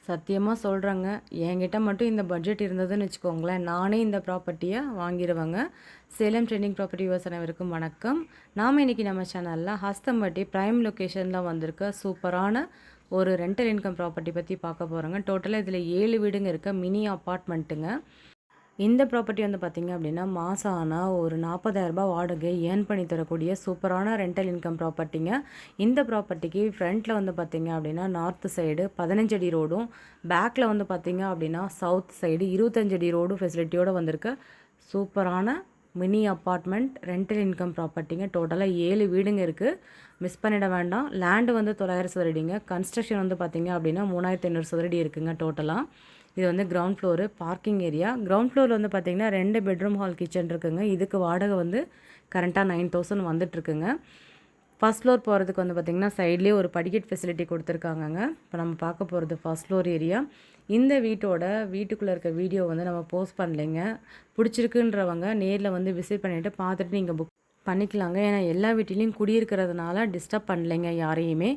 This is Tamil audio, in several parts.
சத்தியமாக சொல்கிறேங்க. என்கிட்ட மட்டும் இந்த பட்ஜெட் இருந்ததுன்னு வச்சுக்கோங்களேன், நானே இந்த ப்ராப்பர்ட்டியை வாங்கிடுவேங்க. சேலம் ட்ரெண்டிங் ப்ராப்பர்ட்டி வியூவர்ஸ் அனைவருக்கும் வணக்கம். நாம் இன்றைக்கி நம்ம சேனலில் ஹஸ்தம்பட்டி ப்ரைம் லொக்கேஷனில் வந்திருக்க சூப்பரான ஒரு ரெண்டல் இன்கம் ப்ராப்பர்ட்டி பற்றி பார்க்க போகிறோங்க. டோட்டலாக இதில் 7 வீடுங்க இருக்க மினி அப்பார்ட்மெண்ட்டுங்க. இந்த ப்ராப்பர்ட்டி வந்து பார்த்திங்க அப்படின்னா மாதம் ஆனால் ஒரு 40,000 வாடகை ஏர்ன் பண்ணி தரக்கூடிய சூப்பரான ரெண்டல் இன்கம் ப்ராப்பர்ட்டிங்க. இந்த ப்ராப்பர்ட்டிக்கு ஃப்ரண்ட்டில் வந்து பார்த்திங்க அப்படின்னா நார்த்து சைடு 15 அடி ரோடும், பேக்கில் வந்து பார்த்திங்க அப்படின்னா சவுத் சைடு 25 அடி ரோடு ஃபெசிலிட்டியோடு வந்திருக்க சூப்பரான மினி அப்பார்ட்மெண்ட் ரெண்டல் இன்கம் ப்ராப்பர்ட்டிங்க. டோட்டலாக 7 வீடுங்க இருக்குது, மிஸ் பண்ணிட வேண்டாம். லேண்டு வந்து 900 சதுரடிங்க. கன்ஸ்ட்ரக்ஷன் வந்து பார்த்திங்க அப்படின்னா 3500 சதுரடி இருக்குங்க டோட்டலாக. இது வந்து ground floor, parking area. Ground ஃப்ளோரில் வந்து பார்த்திங்கன்னா 2 பெட்ரூம் ஹால் கிச்சன் இருக்குங்க. இதுக்கு வாடகை வந்து கரண்ட்டாக 9,000 வந்துட்டுருக்குங்க. ஃபஸ்ட் ஃப்ளோர் போகிறதுக்கு வந்து பார்த்திங்கன்னா சைட்லேயே ஒரு படிக்கட் ஃபெசிலிட்டி கொடுத்துருக்காங்கங்க. இப்போ நம்ம பார்க்க போகிறது ஃபஸ்ட் ஃப்ளோர் ஏரியா. இந்த வீட்டுக்குள்ளே இருக்க வீடியோ வந்து நம்ம போஸ்ட் பண்ணலைங்க. பிடிச்சிருக்குன்றவங்க நேரில் வந்து விசிட் பண்ணிவிட்டு பார்த்துட்டு நீங்கள் புக் பண்ணிக்கலாங்க. ஏன்னா எல்லா வீட்டிலையும் குடியிருக்கிறதுனால டிஸ்டர்ப் பண்ணலைங்க யாரையுமே.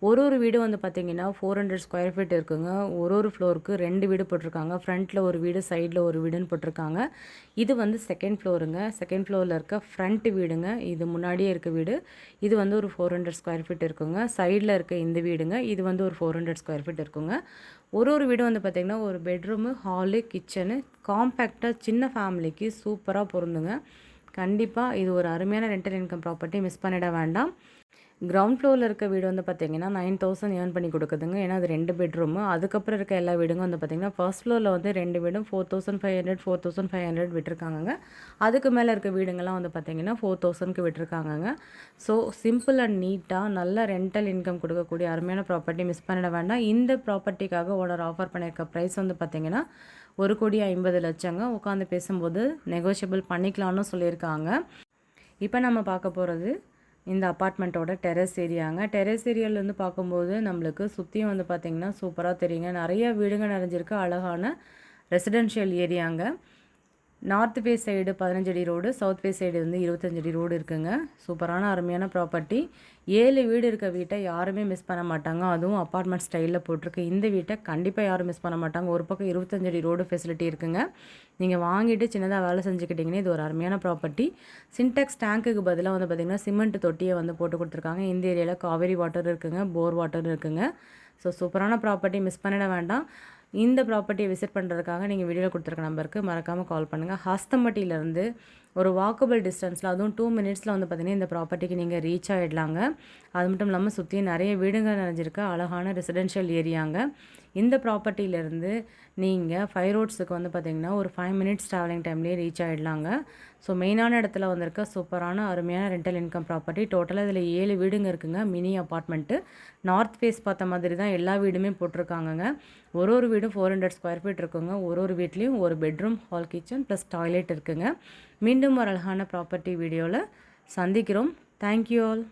ஒரு வீடு வந்து பார்த்திங்கன்னா 400 ஸ்கொயர் ஃபீட் இருக்குங்க. ஒரு ஃப்ளோருக்கு 2 வீடு போட்டிருக்காங்க. ஃப்ரண்ட்டில் ஒரு வீடு, சைடில் ஒரு வீடுன்னு போட்டிருக்காங்க. இது வந்து செகண்ட் ஃப்ளோருங்க. செகண்ட் ஃப்ளோரில் இருக்க ஃப்ரண்ட் வீடுங்க. இது முன்னாடியே இருக்க வீடு. இது வந்து ஒரு 400 ஸ்கொயர் ஃபீட் இருக்குங்க. சைடில் இருக்க இந்த வீடுங்க. இது வந்து ஒரு 400 ஸ்கொயர் ஃபீட் இருக்குங்க. ஒரு வீடு வந்து பார்த்திங்கன்னா ஒரு பெட்ரூமு, ஹாலு, கிச்சனு, காம்பேக்டாக சின்ன ஃபேமிலிக்கு சூப்பராக பொருந்துங்க. கண்டிப்பாக இது ஒரு அருமையான ரெண்டல் இன்கம் ப்ராப்பர்ட்டி, மிஸ் பண்ணிட வேண்டாம். கிரவுண்ட் ஃப்ளோரில் இருக்க வீடு வந்து பார்த்திங்கன்னா 9,000 ஏர்ன் பண்ணி கொடுக்குதுங்க. ஏன்னா அது 2 பெட்ரூமு. அதுக்கப்புறம் இருக்க எல்லா வீடுங்க வந்து பார்த்திங்கன்னா ஃபர்ஸ்ட் ஃப்ளோரில் வந்து 2 வீடும் 4,500 4,500 விட்டுருக்காங்கங்க. அதுக்கு மேலே இருக்க வீடுங்கள்லாம் வந்து பார்த்திங்கன்னா 4,000க்கு விட்டுருக்காங்கங்க. ஸோ சிம்பிள் அண்ட் நீட்டாக நல்ல ரெண்டல் இன்கம் கொடுக்கக்கூடிய அருமையான ப்ராப்பர்ட்டி, மிஸ் பண்ணிட வேண்டாம். இந்த ப்ராப்பர்ட்டிக்காக ஓனர் ஆஃபர் பண்ணியிருக்க ப்ரைஸ் வந்து பார்த்திங்கன்னா 1,50,00,000ங்க. உட்காந்து பேசும்போது நெகோஷியபிள் பண்ணிக்கலான்னு சொல்லியிருக்காங்க. இப்போ நம்ம பார்க்க போகிறது இந்த அப்பார்ட்மெண்ட்டோட டெரஸ் ஏரியாங்க. டெரஸ் ஏரியாவிலேருந்து பார்க்கும்போது நம்மளுக்கு சுற்றியும் வந்து பார்த்திங்கன்னா சூப்பராக தெரியுங்க. நிறைய வீடுங்க நிறைஞ்சிருக்கு. அழகான ரெசிடென்ஷியல் ஏரியாங்க. நார்த் ஃபேஸ் சைடு 15 அடி ரோடு, சவுத் ஃபேஸ் சைடு வந்து 25 அடி ரோடு இருக்குங்க. சூப்பரான அருமையான ப்ராப்பர்ட்டி. 7 வீடு இருக்க வீட்டை யாருமே மிஸ் பண்ண மாட்டாங்க. அதுவும் அப்பார்ட்மெண்ட் ஸ்டைலில் போட்டிருக்கு இந்த வீட்டை கண்டிப்பாக யாரும் மிஸ் பண்ண மாட்டாங்க. ஒரு பக்கம் 25 அடி ரோடு ஃபெசிலிட்டி இருக்குங்க. நீங்கள் வாங்கிட்டு சின்னதாக வேலை செஞ்சுக்கிட்டிங்கன்னா இது ஒரு அருமையான ப்ராப்பர்ட்டி. சின்டெக்ஸ் டேங்க்குக்கு பதிலாக வந்து பார்த்திங்கன்னா சிமெண்ட் தொட்டியை வந்து போட்டு கொடுத்துருக்காங்க. இந்த ஏரியாவில் காவேரி வாட்டர் இருக்குங்க, போர் வாட்டர் இருக்குங்க. ஸோ சூப்பரான ப்ராப்பர்ட்டி, மிஸ் பண்ணிட வேண்டாம். இந்த ப்ராப்பர்ட்டியை விசிட் பண்ணுறதுக்காக நீங்கள் வீடியோவில் கொடுத்துருக்க நம்பருக்கு மறக்காமல் கால் பண்ணுங்கள். ஹஸ்தம்பட்டியிலேருந்து ஒரு வாக்கபிள் டிஸ்டன்ஸில், அதுவும் 2 மினிட்ஸில் வந்து பார்த்திங்கன்னா இந்த ப்ராப்பர்ட்டிக்கு நீங்கள் ரீச் ஆகிடலாங்க. அது மட்டும் இல்லாமல் சுற்றி நிறைய வீடுங்க நிறைஞ்சிருக்க அழகான ரெசிடென்ஷியல் ஏரியாங்க. இந்த ப்ராப்பர்ட்டியிலேருந்து நீங்கள் 5 ரோட்ஸுக்கு வந்து பார்த்திங்கன்னா ஒரு 5 மினிட்ஸ் ட்ராவலிங் டைம்லேயே ரீச் ஆகிடலாங்க. ஸோ மெயினான இடத்துல வந்திருக்க சூப்பரான அருமையான ரெண்டல் இன்கம் ப்ராப்பர்ட்டி. டோட்டலாக இதில் 7 வீடுங்க இருக்குங்க. Mini apartment. நார்த் ஃபேஸ் பார்த்த மாதிரி தான் எல்லா வீடுமே போட்டிருக்காங்கங்க. ஒரு வீடும் 400 ஸ்கொயர் ஃபீட் இருக்குங்க. ஒரு வீட்லேயும் ஒரு bedroom, hall, kitchen plus toilet இருக்குங்க. மீண்டும் ஒரு அழகான ப்ராப்பர்ட்டி வீடியோவில் சந்திக்கிறோம். Thank you all.